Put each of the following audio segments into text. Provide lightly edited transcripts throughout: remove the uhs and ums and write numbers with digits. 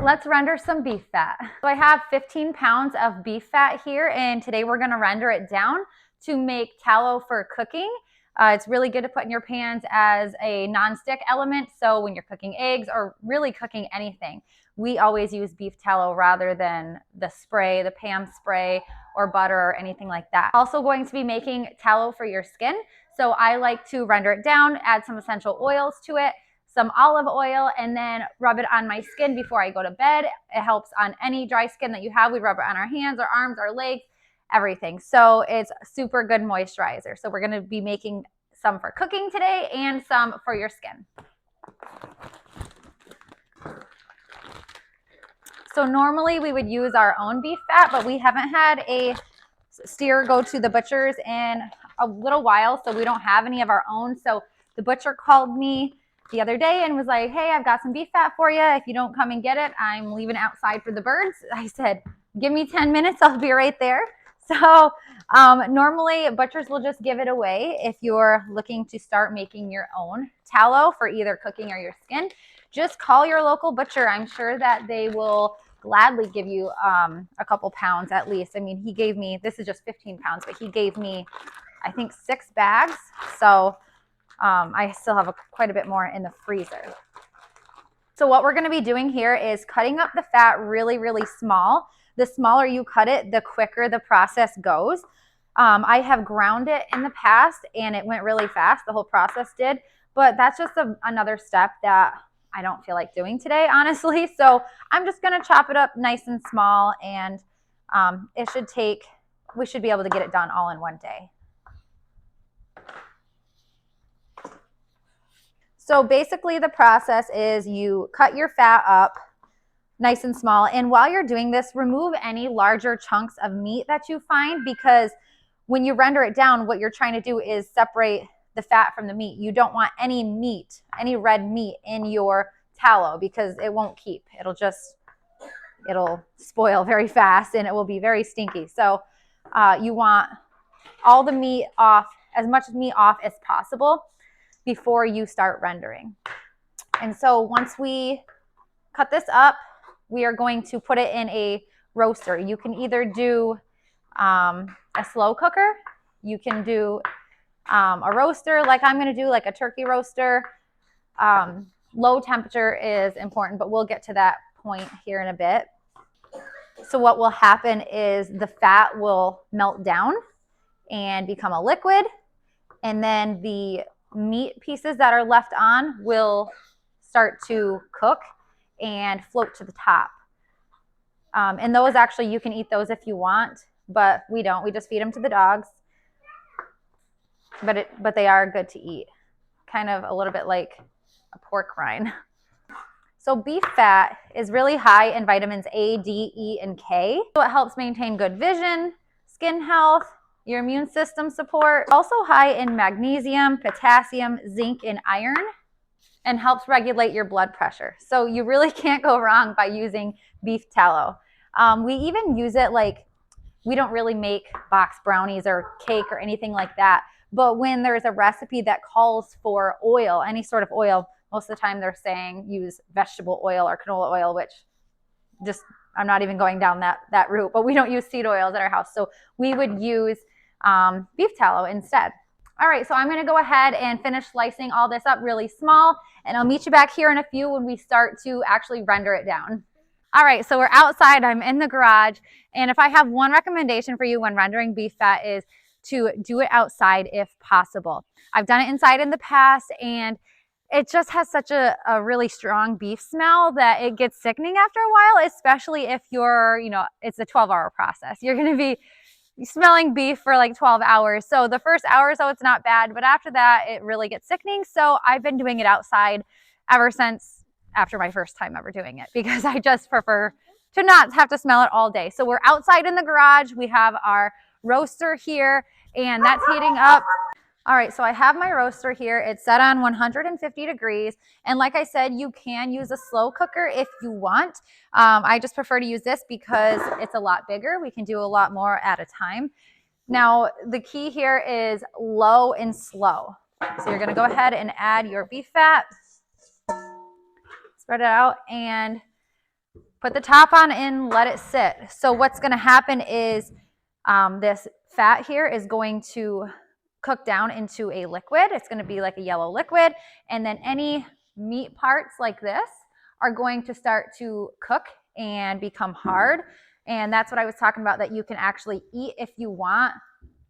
let's render some beef fat. So I have 15 pounds of beef fat here, and today we're gonna render it down to make tallow for cooking. It's really good to put in your pans as a non-stick element. So when you're cooking eggs or really cooking anything, we always use beef tallow rather than the spray, the Pam spray or butter or anything like that. Also going to be making tallow for your skin. So I like to render it down, add some essential oils to it, some olive oil, and then rub it on my skin before I go to bed. It helps on any dry skin that you have. We rub it on our hands, our arms, our legs, everything. So it's super good moisturizer. So we're going to be making some for cooking today and some for your skin. So normally we would use our own beef fat, but we haven't had a steer go to the butcher's in a little while, so we don't have any of our own. So the butcher called me the other day and was like, hey, I've got some beef fat for you. If you don't come and get it, I'm leaving it outside for the birds. I said, give me 10 minutes, I'll be right there. So normally butchers will just give it away if you're looking to start making your own tallow for either cooking or your skin. Just call your local butcher. I'm sure that they will gladly give you a couple pounds at least. I mean, he gave me, this is just 15 pounds, but he gave me, I think, 6 bags. So I still have quite a bit more in the freezer. So what we're going to be doing here is cutting up the fat really, really small. The smaller you cut it, the quicker the process goes. I have ground it in the past and it went really fast. The whole process did, but that's just another step that I don't feel like doing today, honestly. So I'm just going to chop it up nice and small, and we should be able to get it done all in one day. So basically the process is you cut your fat up nice and small. And while you're doing this, remove any larger chunks of meat that you find, because when you render it down, what you're trying to do is separate the fat from the meat. You don't want any meat, any red meat in your tallow, because it won't keep. It'll spoil very fast and it will be very stinky. So you want all the meat off, as much meat off as possible before you start rendering. And so once we cut this up, we are going to put it in a roaster. You can either do a slow cooker, you can do a roaster like I'm going to do, like a turkey roaster. Low temperature is important, but we'll get to that point here in a bit. So what will happen is the fat will melt down and become a liquid, and then the meat pieces that are left on will start to cook and float to the top. And those, actually, you can eat those if you want, but we don't. We just feed them to the dogs. But they are good to eat. Kind of a little bit like a pork rind. So beef fat is really high in vitamins A, D, E, and K. So it helps maintain good vision, skin health, your immune system support. Also high in magnesium, potassium, zinc, and iron, and helps regulate your blood pressure. So you really can't go wrong by using beef tallow. We even use it, like, we don't really make box brownies or cake or anything like that. But when there's a recipe that calls for oil, any sort of oil, most of the time they're saying use vegetable oil or canola oil, which just, I'm not even going down that route. But we don't use seed oils at our house. So we would use beef tallow instead. All right, so I'm going to go ahead and finish slicing all this up really small, and I'll meet you back here in a few when we start to actually render it down. All right, so we're outside. I'm in the garage, and if I have one recommendation for you when rendering beef fat is to do it outside if possible. I've done it inside in the past, and it just has such a really strong beef smell that it gets sickening after a while, especially if you're, it's a 12-hour process. You're going to be smelling beef for like 12 hours. So the first hour or so, it's not bad, but after that, it really gets sickening. So I've been doing it outside ever since after my first time ever doing it, because I just prefer to not have to smell it all day. So we're outside in the garage. We have our roaster here, and that's heating up. All right, so I have my roaster here. It's set on 150 degrees. And like I said, you can use a slow cooker if you want. I just prefer to use this because it's a lot bigger. We can do a lot more at a time. Now, the key here is low and slow. So you're gonna go ahead and add your beef fat, spread it out, and Put the top on and let it sit. So what's going to happen is this fat here is going to cook down into a liquid. It's going to be like a yellow liquid. And then any meat parts like this are going to start to cook and become hard. And that's what I was talking about, that you can actually eat if you want,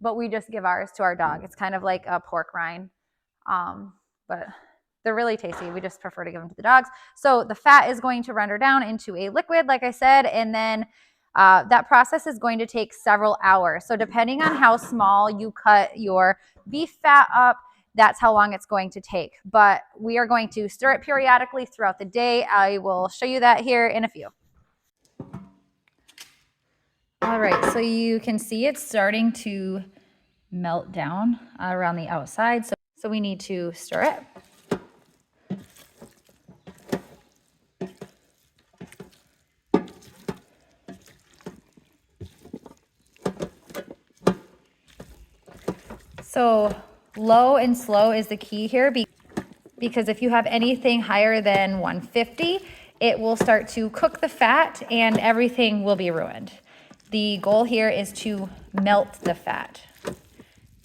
but we just give ours to our dog. It's kind of like a pork rind, but they're really tasty. We just prefer to give them to the dogs. So the fat is going to render down into a liquid, like I said, and then that process is going to take several hours. So depending on how small you cut your beef fat up, that's how long it's going to take. But we are going to stir it periodically throughout the day. I will show you that here in a few. All right, so you can see it's starting to melt down around the outside. So we need to stir it. So low and slow is the key here, because if you have anything higher than 150, it will start to cook the fat and everything will be ruined. The goal here is to melt the fat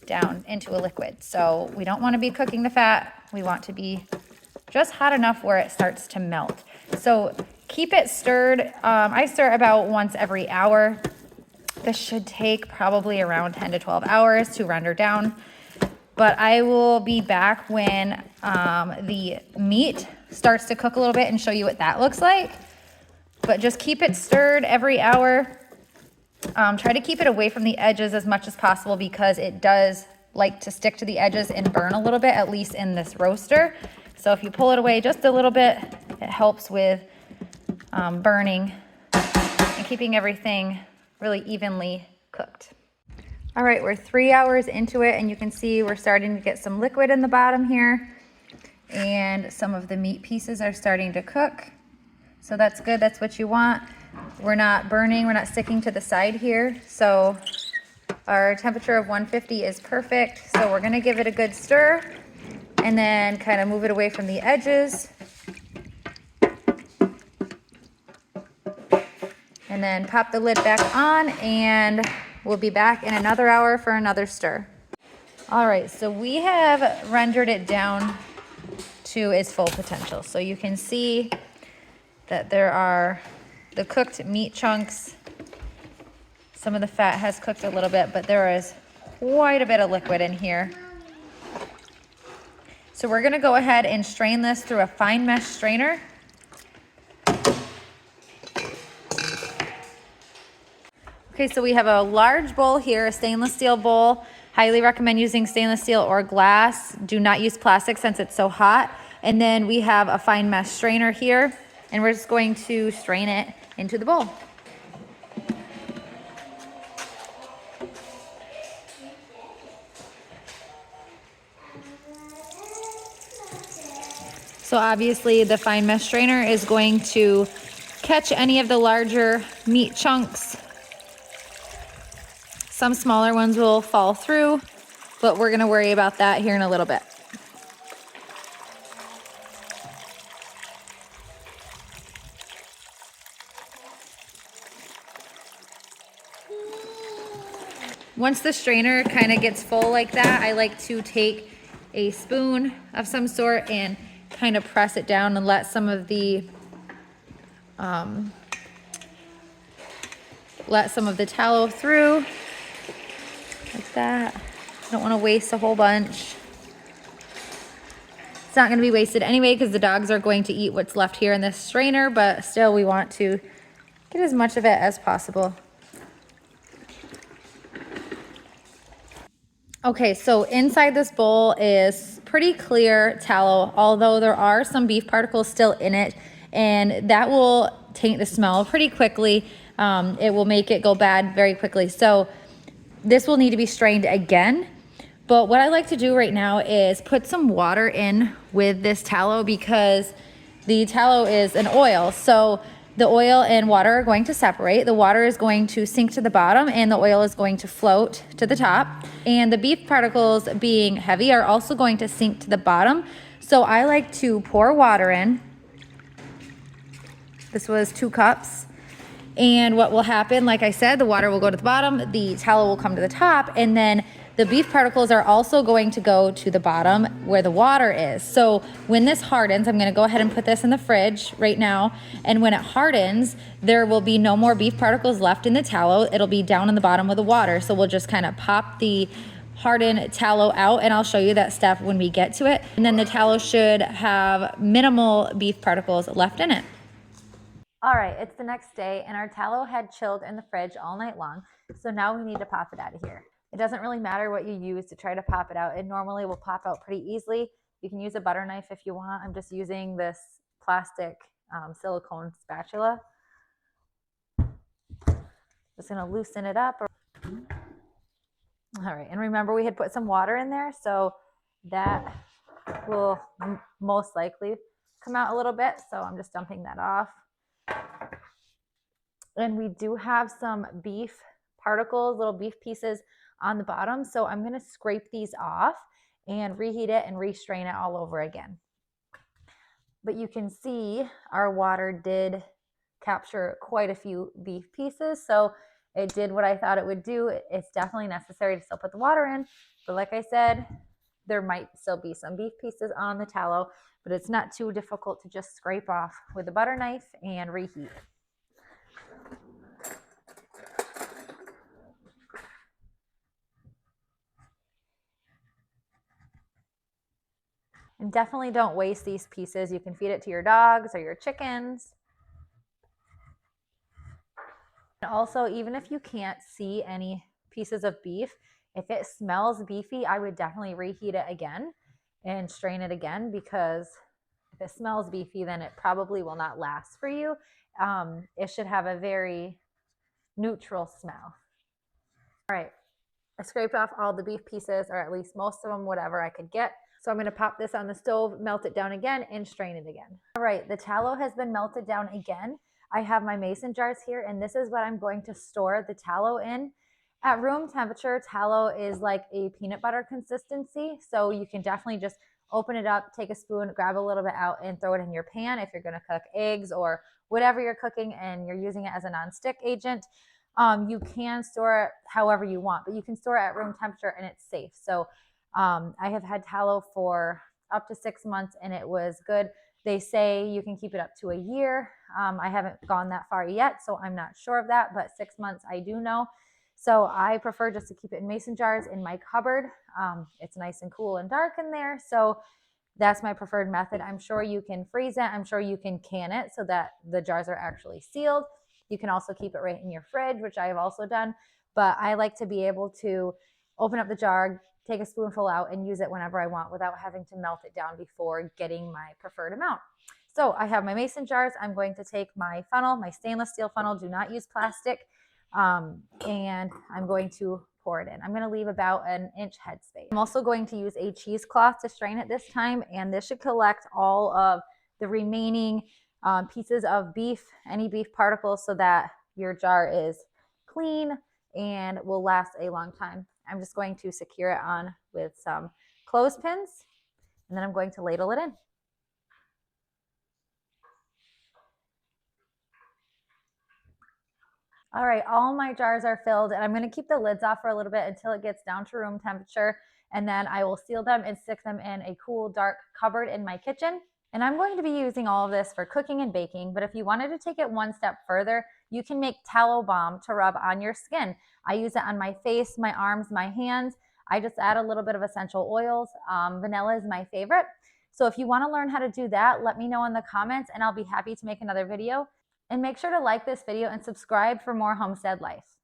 down into a liquid. So we don't want to be cooking the fat. We want to be just hot enough where it starts to melt. So keep it stirred. I stir about once every hour. This should take probably around 10 to 12 hours to render down, but I will be back when the meat starts to cook a little bit and show you what that looks like. But just keep it stirred every hour. Try to keep it away from the edges as much as possible, because it does like to stick to the edges and burn a little bit, at least in this roaster. So if you pull it away just a little bit, it helps with burning and keeping everything really evenly cooked. All right, we're 3 hours into it, and you can see we're starting to get some liquid in the bottom here, and some of the meat pieces are starting to cook. So that's good, that's what you want. We're not burning, we're not sticking to the side here. So our temperature of 150 is perfect. So we're gonna give it a good stir and then kind of move it away from the edges. And then pop the lid back on, and we'll be back in another hour for another stir. All right, so we have rendered it down to its full potential. So you can see that there are the cooked meat chunks. Some of the fat has cooked a little bit, but there is quite a bit of liquid in here. So we're gonna go ahead and strain this through a fine mesh strainer. Okay, so we have a large bowl here, a stainless steel bowl. Highly recommend using stainless steel or glass. Do not use plastic since it's so hot. And then we have a fine mesh strainer here, and we're just going to strain it into the bowl. So obviously the fine mesh strainer is going to catch any of the larger meat chunks. Some smaller ones will fall through, but we're gonna worry about that here in a little bit. Once the strainer kind of gets full like that, I like to take a spoon of some sort and kind of press it down and let some of the tallow through. Like that. I don't want to waste a whole bunch. It's not going to be wasted anyway because the dogs are going to eat what's left here in this strainer, but still we want to get as much of it as possible. Okay, so inside this bowl is pretty clear tallow, although there are some beef particles still in it, and that will taint the smell pretty quickly. It will make it go bad very quickly. So this will need to be strained again. But what I like to do right now is put some water in with this tallow, because the tallow is an oil. So the oil and water are going to separate. The water is going to sink to the bottom and the oil is going to float to the top. And the beef particles, being heavy, are also going to sink to the bottom. So I like to pour water in This was 2 cups. And what will happen, like I said, the water will go to the bottom, the tallow will come to the top, and then the beef particles are also going to go to the bottom where the water is. So when this hardens, I'm gonna go ahead and put this in the fridge right now, and when it hardens, there will be no more beef particles left in the tallow. It'll be down in the bottom of the water. So we'll just kind of pop the hardened tallow out, and I'll show you that step when we get to it. And then the tallow should have minimal beef particles left in it. All right, it's the next day and our tallow had chilled in the fridge all night long. So now we need to pop it out of here. It doesn't really matter what you use to try to pop it out. It normally will pop out pretty easily. You can use a butter knife if you want. I'm just using this plastic silicone spatula. Just gonna loosen it up. All right, and remember we had put some water in there, so that will most likely come out a little bit. So I'm just dumping that off. And we do have some beef particles, little beef pieces on the bottom. So I'm gonna scrape these off and reheat it and restrain it all over again. But you can see our water did capture quite a few beef pieces. So it did what I thought it would do. It's definitely necessary to still put the water in. But like I said, there might still be some beef pieces on the tallow, but it's not too difficult to just scrape off with a butter knife and reheat. And definitely don't waste these pieces. You can feed it to your dogs or your chickens. And also, even if you can't see any pieces of beef, if it smells beefy, I would definitely reheat it again and strain it again, because if it smells beefy, then it probably will not last for you. It should have a very neutral smell. All right, I scraped off all the beef pieces, or at least most of them, whatever I could get. So I'm going to pop this on the stove, melt it down again, and strain it again. All right, the tallow has been melted down again. I have my mason jars here, and this is what I'm going to store the tallow in. At room temperature, tallow is like a peanut butter consistency, so you can definitely just open it up, take a spoon, grab a little bit out, and throw it in your pan if you're going to cook eggs or whatever you're cooking and you're using it as a non-stick agent. You can store it however you want, but you can store it at room temperature and it's safe. So I have had tallow for up to 6 months and it was good. They say you can keep it up to a year. I haven't gone that far yet, so I'm not sure of that, but 6 months I do know. So I prefer just to keep it in mason jars in my cupboard. It's nice and cool and dark in there. So that's my preferred method. I'm sure you can freeze it. I'm sure you can can it so that the jars are actually sealed. You can also keep it right in your fridge, which I have also done. But I like to be able to open up the jar, take a spoonful out, and use it whenever I want without having to melt it down before getting my preferred amount. So I have my mason jars. I'm going to take my funnel, my stainless steel funnel. Do not use plastic. And I'm going to pour it in. I'm going to leave about an inch headspace. I'm also going to use a cheesecloth to strain it this time, and this should collect all of the remaining pieces of beef, any beef particles, so that your jar is clean and will last a long time. I'm just going to secure it on with some clothespins, and then I'm going to ladle it in. All right, all my jars are filled, and I'm going to keep the lids off for a little bit until it gets down to room temperature, and then I will seal them and stick them in a cool, dark cupboard in my kitchen. And I'm going to be using all of this for cooking and baking, but if you wanted to take it one step further, you can make tallow balm to rub on your skin. I use it on my face, my arms, my hands. I just add a little bit of essential oils. Vanilla is my favorite. So if you want to learn how to do that, let me know in the comments, and I'll be happy to make another video. And make sure to like this video and subscribe for more homestead life.